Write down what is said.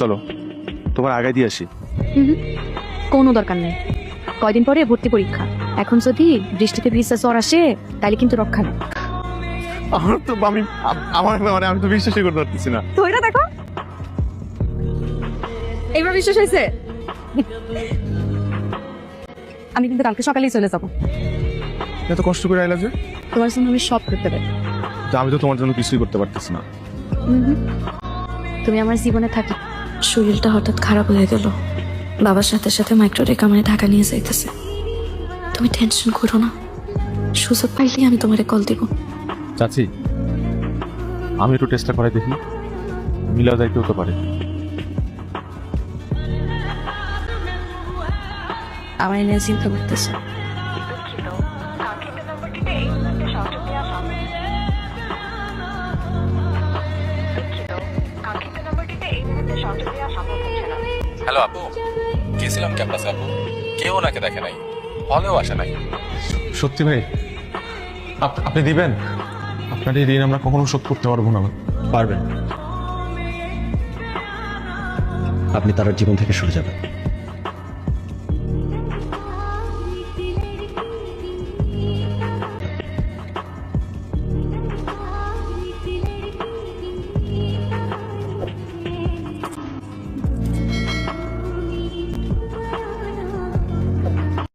চলো তোমার আগে দিয়ে আসি। কোনো দরকার নেই, কয়দিন পরে ভর্তি পরীক্ষা। এখন যদি বৃষ্টিতে ভিজা জ্বর আসে তাহলে কিন্তু রক্ষা নেই। আমার তো আমি তো বিশ্বাসই করতে পারতেছি না। তো এটা দেখো, এবার বিশ্বাস হয়েছে? আমি কিন্তু কালকে সকালেই চলে যাবো। এত কষ্ট করে আইলা যে? তোমার জন্য আমি সব করতে পারি। আমি তো তোমার জন্য কিছুই করতে পারতেছি না। তুমি আমার জীবনে থাকি। শরীরটা হঠাৎ খারাপ হয়ে গেল, বাবার সাথে সাথে মাইক্রোরেক আমারে ঢাকা নিয়ে যাইতেছে। তুমি টেনশন করো না, সুযোগ পাইলেই আমি তোমারে কল দিব। চাচি, আমি একটু টেস্টটা করাই দেখি, মিলা যাইতে হতে পারে। আমার নিয়ে চিন্তা করতেছে। হ্যালো আপু, গেছিলাম ক্যাম্পাসে আপু, কেউ ওনাকে দেখে নাই, হলেও আসে নাই। সত্যি ভাই, আপনি দিবেন? আপনার এই ঋণ আমরা কখনো শোধ করতে পারবো না। পারবেন, আপনি তার জীবন থেকে সরে যাবেন।